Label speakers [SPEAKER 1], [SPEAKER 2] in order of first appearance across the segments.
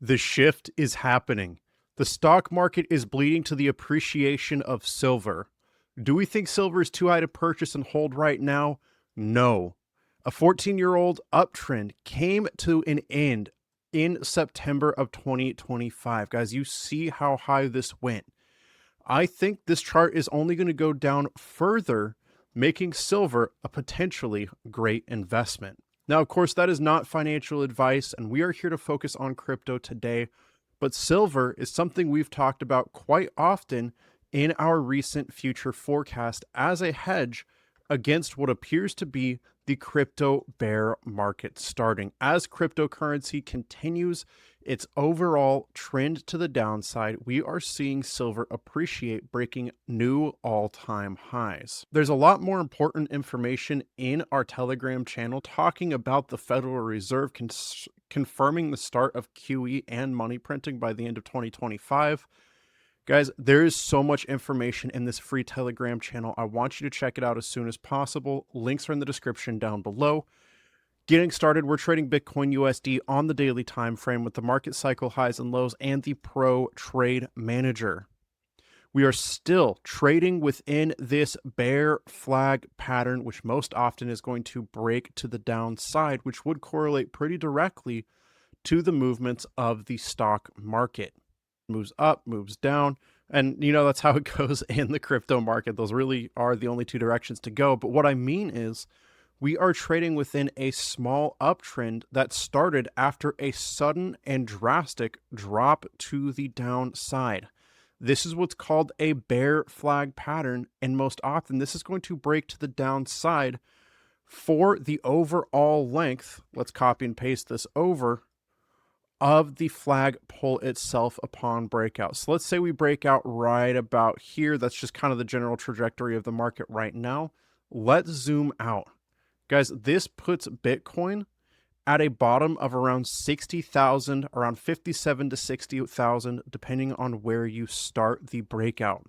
[SPEAKER 1] The shift is happening. The stock market is bleeding to the appreciation of silver. Do we think silver is too high to purchase and hold right now? No. A 14-year-old uptrend came to an end in September of 2025. Guys, you see how high this went. I think this chart is only going to go down further, making silver a potentially great investment. Now, of course, that is not financial advice, and we are here to focus on crypto today. But silver is something we've talked about quite often in our recent future forecast as a hedge against what appears to be the crypto bear market starting. As cryptocurrency continues its overall trend to the downside, we are seeing silver appreciate, breaking new all-time highs. There's a lot more important information in our Telegram channel talking about the Federal Reserve confirming the start of QE and money printing by the end of 2025. Guys, there is so much information in this free Telegram channel. I want you to check it out as soon as possible. Links are in the description down below. Getting started, we're trading Bitcoin USD on the daily time frame with the market cycle highs and lows and the Pro Trade Manager. We are still trading within this bear flag pattern, which most often is going to break to the downside, which would correlate pretty directly to the movements of the stock market. Moves up, moves down, and that's how it goes in the crypto market. Those really are the only two directions to go. But what I mean is we are trading within a small uptrend that started after a sudden and drastic drop to the downside. This is what's called a bear flag pattern, and most often this is going to break to the downside for the overall length. Let's copy and paste this over of the flag pull itself upon breakout. So let's say we break out right about here. That's just kind of the general trajectory of the market right now. Let's zoom out. Guys, this puts Bitcoin at a bottom of around 60,000, around 57 to 60,000, depending on where you start the breakout.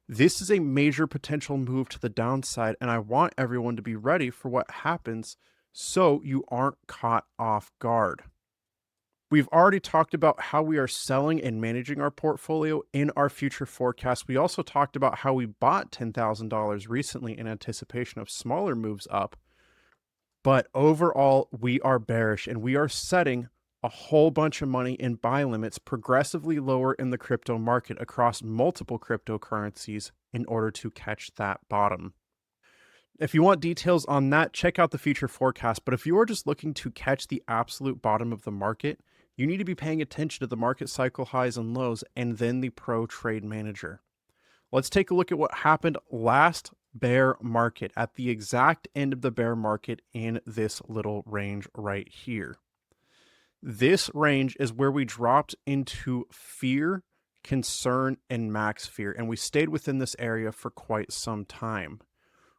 [SPEAKER 1] This is a major potential move to the downside, and I want everyone to be ready for what happens so you aren't caught off guard. We've already talked about how we are selling and managing our portfolio in our future forecast. We also talked about how we bought $10,000 recently in anticipation of smaller moves up. But overall, we are bearish and we are setting a whole bunch of money in buy limits progressively lower in the crypto market across multiple cryptocurrencies in order to catch that bottom. If you want details on that, check out the future forecast. But if you are just looking to catch the absolute bottom of the market, you need to be paying attention to the market cycle highs and lows and then the Pro Trade Manager. Let's take a look at what happened last bear market at the exact end of the bear market in this little range right here. This range is where we dropped into fear, concern, and max fear, and we stayed within this area for quite some time.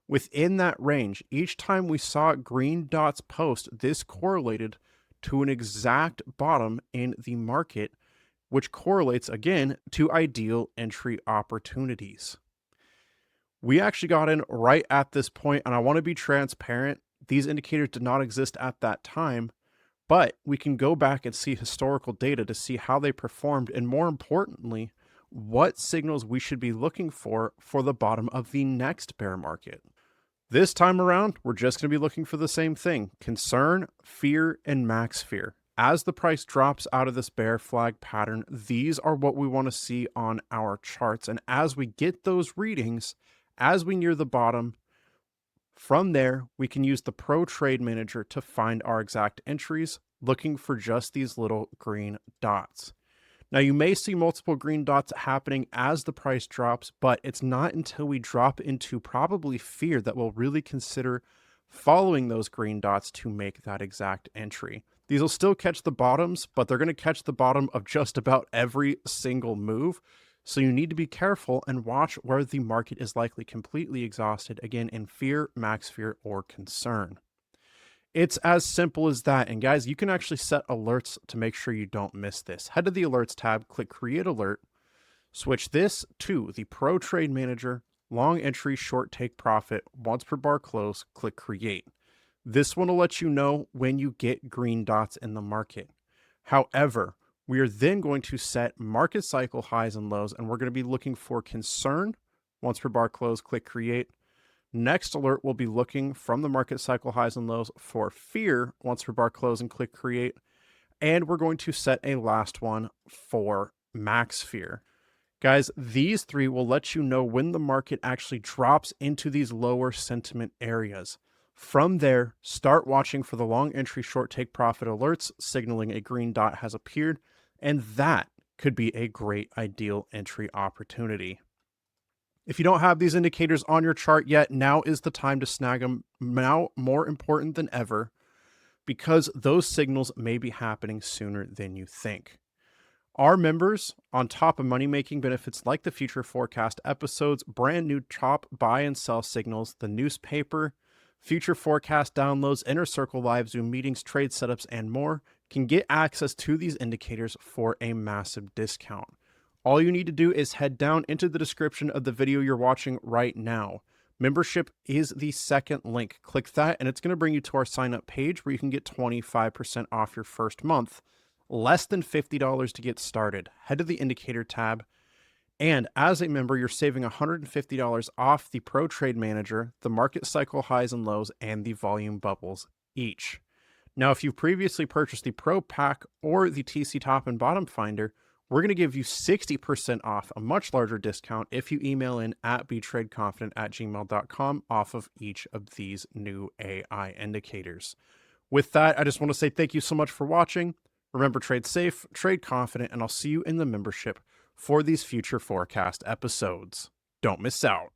[SPEAKER 1] Within that range, each time we saw green dots post, this correlated to an exact bottom in the market, which correlates again to ideal entry opportunities. We actually got in right at this point, and I want to be transparent. These indicators did not exist at that time, but we can go back and see historical data to see how they performed, and more importantly, what signals we should be looking for the bottom of the next bear market. This time around, we're just going to be looking for the same thing: concern, fear, and max fear. As the price drops out of this bear flag pattern, these are what we want to see on our charts. And as we get those readings, as we near the bottom, from there, we can use the Pro Trade Manager to find our exact entries, looking for just these little green dots. Now, you may see multiple green dots happening as the price drops, but it's not until we drop into probably fear that we'll really consider following those green dots to make that exact entry. These will still catch the bottoms, but they're going to catch the bottom of just about every single move. So you need to be careful and watch where the market is likely completely exhausted, again, in fear, max fear, or concern. It's as simple as that. And guys, you can actually set alerts to make sure you don't miss this. Head to the alerts tab, click create alert, switch this to the Pro Trade Manager, long entry, short take profit, once per bar close, click create. This one will let you know when you get green dots in the market. However, we are then going to set market cycle highs and lows, and we're going to be looking for concern. Once per bar close, click create. Next alert, we'll be looking from the market cycle highs and lows for fear. Once per bar close and click create. And we're going to set a last one for max fear. Guys, these three will let you know when the market actually drops into these lower sentiment areas. From there, start watching for the long entry short take profit alerts signaling a green dot has appeared, and that could be a great ideal entry opportunity. If you don't have these indicators on your chart yet, now is the time to snag them. Now more important than ever, because those signals may be happening sooner than you think. Our members, on top of money-making benefits like the future forecast episodes, brand new top buy and sell signals, the newspaper, future forecast downloads, inner circle live Zoom meetings, trade setups, and more, can get access to these indicators for a massive discount. All you need to do is head down into the description of the video you're watching right now. Membership is the second link. Click that, and it's going to bring you to our sign-up page where you can get 25% off your first month. Less than $50 to get started. Head to the indicator tab, and as a member, you're saving $150 off the Pro Trade Manager, the market cycle highs and lows, and the volume bubbles each. Now, if you've previously purchased the Pro Pack or the TC Top and Bottom Finder, we're going to give you 60% off, a much larger discount, if you email in at betradeconfident@gmail.com off of each of these new AI indicators. With that, I just want to say thank you so much for watching. Remember, trade safe, trade confident, and I'll see you in the membership for these future forecast episodes. Don't miss out.